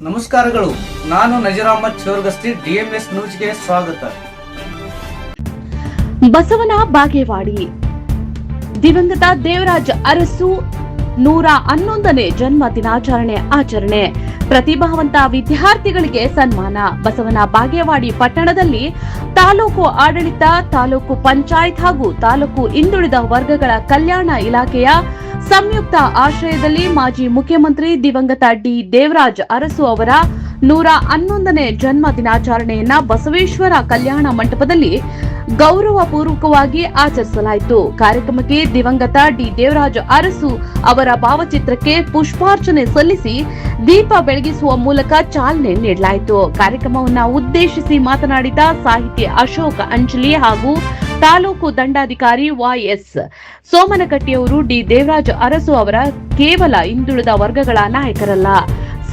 ನಮಸ್ಕಾರಗಳು. ನಾನು ನಜೀರ್ ಅಹಮದ್ ಚೋರ್ಗಸ್ತಿ, DMS ನ್ಯೂಸ್ಗೆ ಸ್ವಾಗತ. ಬಸವನ ಬಾಗೇವಾಡಿ ದಿವಂಗತ ದೇವರಾಜ್ ಅರಸು 111ನೇ ಜನ್ಮ ದಿನಾಚರಣೆ ಆಚರಣೆ. ಪ್ರತಿಭಾವಂತ ವಿದ್ಯಾರ್ಥಿಗಳಿಗೆ ಸನ್ಮಾನ. ಬಸವನ ಬಾಗೇವಾಡಿ ಪಟ್ಟಣದಲ್ಲಿ ತಾಲೂಕು ಆಡಳಿತ, ತಾಲೂಕು ಪಂಚಾಯತ್ ಹಾಗೂ ತಾಲೂಕು ಹಿಂದುಳಿದ ವರ್ಗಗಳ ಕಲ್ಯಾಣ ಇಲಾಖೆಯ ಸಂಯುಕ್ತ ಆಶ್ರಯದಲ್ಲಿ ಮಾಜಿ ಮುಖ್ಯಮಂತ್ರಿ ದಿವಂಗತ ದೇವರಾಜ್ ಅರಸು ಅವರ 111ನೇ ಜನ್ಮ ದಿನಾಚರಣೆಯನ್ನ ಬಸವೇಶ್ವರ ಕಲ್ಯಾಣ ಮಂಟಪದಲ್ಲಿ ಗೌರವಪೂರ್ವಕವಾಗಿ ಆಚರಿಸಲಾಯಿತು. ಕಾರ್ಯಕ್ರಮಕ್ಕೆ ದಿವಂಗತ ದೇವರಾಜ್ ಅರಸು ಅವರ ಭಾವಚಿತ್ರಕ್ಕೆ ಪುಷ್ಪಾರ್ಚನೆ ಸಲ್ಲಿಸಿ ದೀಪ ಬೆಳಗಿಸುವ ಮೂಲಕ ಚಾಲನೆ ನೀಡಲಾಯಿತು. ಕಾರ್ಯಕ್ರಮವನ್ನು ಉದ್ದೇಶಿಸಿ ಮಾತನಾಡಿದ ಸಾಹಿತಿ ಅಶೋಕ್ ಅಂಜಲಿ ಹಾಗೂ ತಾಲೂಕು ದಂಡಾಧಿಕಾರಿ YS ಸೋಮನಕಟ್ಟಿಯವರು ದೇವರಾಜ್ ಅರಸು ಅವರ ಕೇವಲ ಹಿಂದುಳಿದ ವರ್ಗಗಳ ನಾಯಕರಲ್ಲ,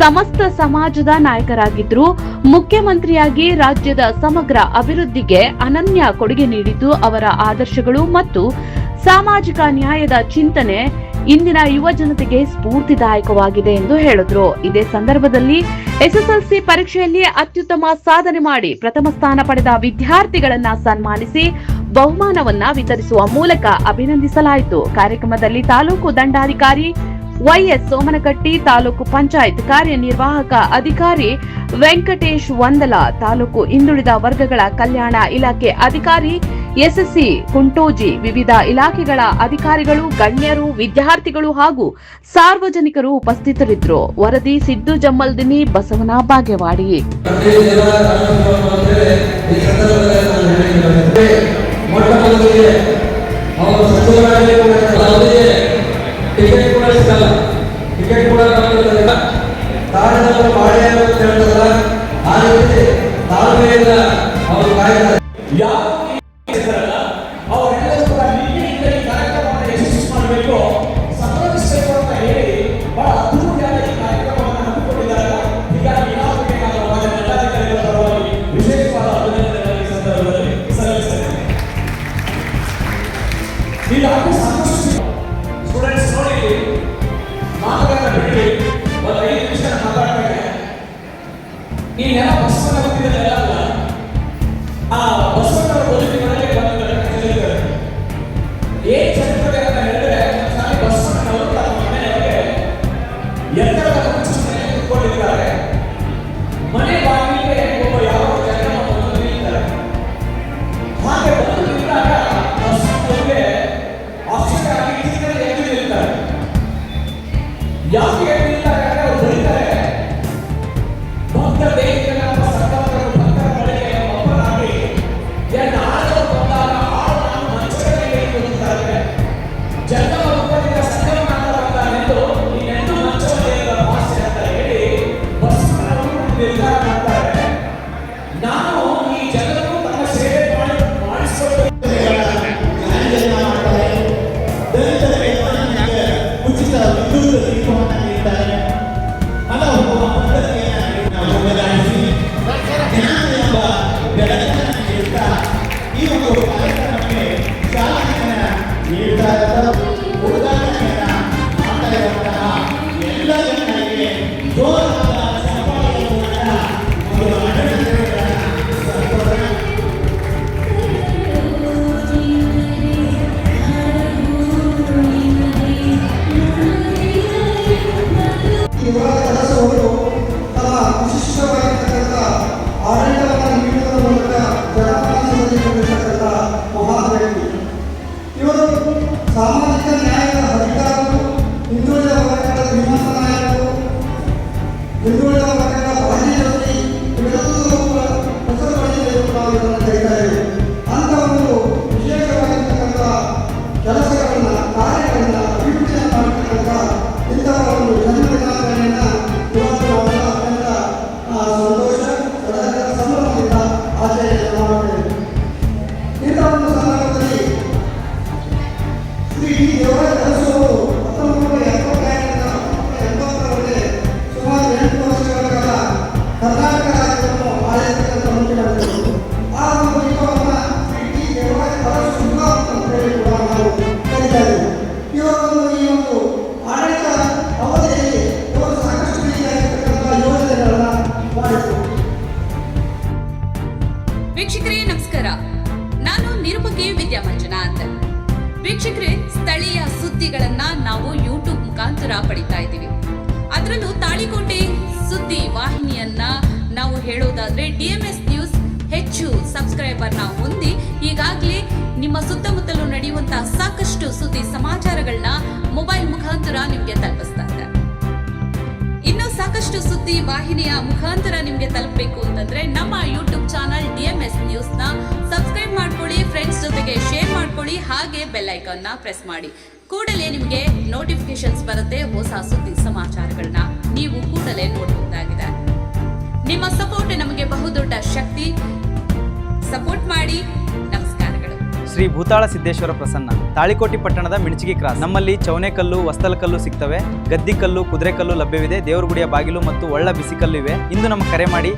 ಸಮಸ್ತ ಸಮಾಜದ ನಾಯಕರಾಗಿದ್ದರು. ಮುಖ್ಯಮಂತ್ರಿಯಾಗಿ ರಾಜ್ಯದ ಸಮಗ್ರ ಅಭಿವೃದ್ಧಿಗೆ ಅನನ್ಯ ಕೊಡುಗೆ ನೀಡಿದ್ದು ಅವರ ಆದರ್ಶಗಳು ಮತ್ತು ಸಾಮಾಜಿಕ ನ್ಯಾಯದ ಚಿಂತನೆ ಇಂದಿನ ಯುವ ಜನತೆಗೆ ಸ್ಫೂರ್ತಿದಾಯಕವಾಗಿದೆ ಎಂದು ಹೇಳಿದ್ರು. ಇದೇ ಸಂದರ್ಭದಲ್ಲಿ SSLC ಪರೀಕ್ಷೆಯಲ್ಲಿ ಅತ್ಯುತ್ತಮ ಸಾಧನೆ ಮಾಡಿ ಪ್ರಥಮ ಸ್ಥಾನ ಪಡೆದ ವಿದ್ಯಾರ್ಥಿಗಳನ್ನ ಸನ್ಮಾನಿಸಿ ಬಹುಮಾನವನ್ನ ವಿತರಿಸುವ ಮೂಲಕ ಅಭಿನಂದಿಸಲಾಯಿತು. ಕಾರ್ಯಕ್ರಮದಲ್ಲಿ ತಾಲೂಕು ದಂಡಾಧಿಕಾರಿ YS ಸೋಮನಕಟ್ಟಿ, ತಾಲೂಕು ಪಂಚಾಯತ್ ಕಾರ್ಯನಿರ್ವಾಹಕ ಅಧಿಕಾರಿ ವೆಂಕಟೇಶ್ ವಂದಲ, ತಾಲೂಕು ಹಿಂದುಳಿದ ವರ್ಗಗಳ ಕಲ್ಯಾಣ ಇಲಾಖೆ ಅಧಿಕಾರಿ SSC ಕುಂಟೋಜಿ, ವಿವಿಧ ಇಲಾಖೆಗಳ ಅಧಿಕಾರಿಗಳು, ಗಣ್ಯರು, ವಿದ್ಯಾರ್ಥಿಗಳು ಹಾಗೂ ಸಾರ್ವಜನಿಕರು ಉಪಸ್ಥಿತರಿದ್ದರು. ವರದಿ ಸಿದ್ದು ಜಮ್ಮಲ್ದಿನಿ, ಬಸವನ ಬಾಗೇವಾಡಿ. ಟಿಕೆಟ್ ಕೂಡ ಸಿಗಲ್ಲ, ಟಿಕೆಟ್ ಕೂಡ ಕಾರಣಗಳು ಮಾಡಿ ಅಂತ ಹೇಳ್ತಾರಲ್ಲ, ಆ ರೀತಿ ತಾಳ್ಮೆಯಿಂದ ಅವರು ಕಾಯ್ತಾರೆ. ಅವರೆಲ್ಲರೂ ಕೂಡ ಈ ಕಾರ್ಯಕ್ರಮವನ್ನು ಯಶಸ್ವಿ ಮಾಡಬೇಕು, ಸಂಭ್ರಮಿಸಬೇಕು ಅಂತ ಹೇಳಿ ಬಹಳ ಅದ್ಭುತವಾದ ಈ ಕಾರ್ಯಕ್ರಮವನ್ನು ಹಮ್ಮಿಕೊಂಡಿದ್ದಾರೆ. ಹೀಗಾಗಿ ಇಲಾಖೆಗೆ ನಾವು ಜಿಲ್ಲಾಧಿಕಾರಿಗಳ ಪರವಾಗಿ ವಿಶೇಷವಾದ ಅಭಿನಂದನೆಗಳನ್ನು ಈ ಸಂದರ್ಭದಲ್ಲಿ ಸಲ್ಲಿಸುತ್ತೇನೆ. ಹೀಗಾಗಿ ಸಾಕಷ್ಟು ಸ್ಟೂಡೆಂಟ್ಸ್ ನೋಡಿ ಮಾತುಗಳನ್ನ ಬಿಡಿ, ಒಂದು 5 ನಿಮಿಷ ಮಾತಾಡ್ತಾರೆ. ನೀನೆಲ್ಲ ಬಸವನ ಗೊತ್ತಿದ್ದಲ್ಲ, ಆ ಬಸವಣ್ಣವರ ಬದುಕಿನೊಳಗೆ ಬಂದಿದ್ದಾರೆ. ಏನ್ ಚರಿತ್ರೆ ಅಂತ ಹೇಳಿದ್ರೆ, ಸಾರಿ ಬಸವಣ್ಣನವರು ತಮ್ಮ ಮನೆಯೊಳಗೆ ಎತ್ತರದ ಕುರ್ಚಿಯಲ್ಲಿ ಕೂತ್ಕೊಂಡಿದ್ದಾರೆ. ಮನೆ ಬಾಗಿಲಿಗೆ ಒಬ್ಬ ಯಾವ ಜನ ಬಂದು ನಿಲ್ತಾರೆ. ಹಾಗೆ ಬಂದು ನಿಂತಾಗ ಬಸವಣ್ಣವರಿಗೆ ಆಕ್ಷೇಪ ಎದ್ದು ನಿಲ್ತಾರೆ. ಯಾಕೆ ನಿಲ್ತಾರೆ ಅಂದ್ರೆ ಅವರು ಬರೀತಾರೆ, ಭಕ್ತ ದೇವಿಗೆ ನಮ್ಮ ಸರ್ಕಾರಗಳು ಭಕ್ತರ ಬಳಿಗೆ ಒಬ್ಬರಾಗಿ ಆಳವರು ಬಂದಾಗ ಆಳವನ್ನು ಮಂಚಗಳಿಗೆ ಕೂರುತ್ತಾರೆ. ಜಗವ ರೂಪದಿಂದ ಸಂಗಮನಾಥರಾಗಿದ್ದು ನೀನೆಂದು ಮಂಚವಲ್ಲಿರುವ ಭಾಷೆ ಅಂತ ಹೇಳಿ ಬಸವಣ್ಣನವರು ನಿರ್ಧಾರ ಮಾಡ್ತಾರೆ. ನಾನು ಈ ಜಗತ್ತು ತನ್ನ ಸೇವೆ ಮಾಡಿಸಿಕೊಂಡು ಉಚಿತ ವಿದ್ಯುತ್ ದೀಪವನ್ನು ನೀಡಿದ್ದಾರೆ. ಹಲವು ಪದ್ಧತಿಯನ್ನು ಬದಲಾಯಿಸಿ ಜ್ಞಾನ ಎಂಬ ಬೆಳಕನ್ನು ನೀಡುತ್ತಾ ಈ ಒಂದು ಕಾರ್ಯಕ್ರಮಕ್ಕೆ ಚಾಲನೆಯನ್ನು ನೀಡುತ್ತಾ ಉದಾಹರಣೆಯನ್ನು ಮಾಡ್ತಾ ಇರುವಂತಹ ಎಲ್ಲ ಜನರಿಗೆ ಜೋರಾದ ಚಪ್ಪಾಳೆಯ ಮೂಲಕ ಒಂದು ಅಭಿನಂದನೆಗಳನ್ನು ಸಲ್ಲಿಸೋಣ. ಅವರು ತಮ್ಮ ವಿಶಿಷ್ಟವಾಗಿರ್ತಕ್ಕಂಥ ಆಡಳಿತವನ್ನು ನೀಡುವುದರ ಮೂಲಕ ಜನಮಾನಸದಲ್ಲಿರತಕ್ಕಂಥ ಮಹಾನ್ ವ್ಯಕ್ತಿ ಇವರು. ಸಾಮಾಜಿಕ ನ್ಯಾಯದ ಹರಿಕಾರರು, ಹಿಂದುಳಿದ ವರ್ಗಗಳ ಶ್ರೀಮಂತ ನಾಯಕರು, ಹಿಂದುಳಿದ ವರ್ಗಗಳ ಬಾಜಿ ಜೊತೆ ಇವೆಲ್ಲವೂ ಹೆಸರು ಪಡೆಯಲು ನಾವು ಇದನ್ನು ಕರೀತಾರೆ. ಅಂತ ಒಂದು ವಿಶೇಷವಾಗಿರ್ತಕ್ಕಂಥ ಕೆಲಸಗಳನ್ನು, ಕಾರ್ಯಗಳನ್ನು, ಅಭಿವೃದ್ಧಿಯನ್ನು ಮಾಡತಕ್ಕಂಥ ಇಂತಹ ಒಂದು ಜನ್ಮದಿನಾಚರಣೆಯನ್ನು ಇವತ್ತು ನಾವೆಲ್ಲ ಅತ್ಯಂತ ಸಂತೋಷ, ಸಡಗರ, ಸಂಭ್ರಮದಿಂದ ಆಚರಣೆ ಮಾಡುತ್ತೇವೆ. ಇಂತಹ ಒಂದು ಸಂದರ್ಭದಲ್ಲಿ ಶ್ರೀ ದೇವರಾಜ್ ಅರಸು ಅವರು 1980ರಿಂದ 1980ರವರೆಗೆ ಸುಮಾರು 8 ವರ್ಷ ಸುದ್ದಿ ವಾಹಿನಿಯನ್ನ ನಾವು ಹೇಳೋದಾದ್ರೆ DMS ನ್ಯೂಸ್ ಹೆಚ್ಚು ಸಬ್ಸ್ಕ್ರೈಬರ್ನ ಹೊಂದಿ ಈಗಾಗಲೇ ನಿಮ್ಮ ಸುತ್ತಮುತ್ತಲೂ ನಡೆಯುವಂತಹ ಸಾಕಷ್ಟು ಸುದ್ದಿ ಸಮಾಚಾರಗಳನ್ನ ಮೊಬೈಲ್ ಮುಖಾಂತರ ನಿಮಗೆ ತಲುಪಿಸ್ತಾ ಇದೆ. ಇನ್ನು ಸಾಕಷ್ಟು ಸುದ್ದಿ ವಾಹಿನಿಯ ಮುಖಾಂತರ ನಿಮಗೆ ತಲುಪಬೇಕು ಅಂತಂದ್ರೆ ನಮ್ಮ ಯೂಟ್ಯೂಬ್ ಚಾನಲ್ DMS ನ್ಯೂಸ್ ನ ಸಬ್ಸ್ಕ್ರೈಬ್ ಮಾಡ್ಕೊಳ್ಳಿ, ಫ್ರೆಂಡ್ಸ್ ಜೊತೆಗೆ ಶೇರ್ ಮಾಡ್ಕೊಳ್ಳಿ, ಹಾಗೆ ಬೆಲ್ ಐಕಾನ್ ನ ಪ್ರೆಸ್ ಮಾಡಿ. ಕೂಡಲೇ ನಿಮಗೆ ನೋಟಿಫಿಕೇಶನ್ಸ್ ಬರುತ್ತೆ ಹೊಸ ಸುದ್ದಿ ಸಮಾಚಾರಗಳನ್ನ ನೀವು ಕೂಡಲೇ ನೋಡಬಹುದಾಗಿದೆ. ನಿಮ್ಮ ಸಪೋರ್ಟ್ ನಮಗೆ ಬಹುದೊಡ್ಡ ಶಕ್ತಿ. ಸಪೋರ್ಟ್ ಮಾಡಿ. ನಮಸ್ಕಾರಗಳು. ಶ್ರೀ ಭೂತಾಳ ಸಿದ್ದೇಶ್ವರ ಪ್ರಸನ್ನ, ತಾಳಿಕೋಟಿ ಪಟ್ಟಣದ ಮಿಣಚಿಗಿ ಕ್ರಾಸ್. ನಮ್ಮಲ್ಲಿ ಚೌನೆಕಲ್ಲು, ವಸ್ತಲಕಲ್ಲು ಸಿಗ್ತವೆ. ಗದ್ದಿಕಲ್ಲು, ಕುದುರೆಕಲ್ಲು ಲಭ್ಯವಿದೆ. ದೇವರಗುಡಿಯ ಬಾಗಿಲು ಮತ್ತು ಒಳ್ಳ ಬಿಸಿಕಲ್ಲು ಇವೆ. ಇಂದು ನಮ್ಮ ಕರೆ ಮಾಡಿ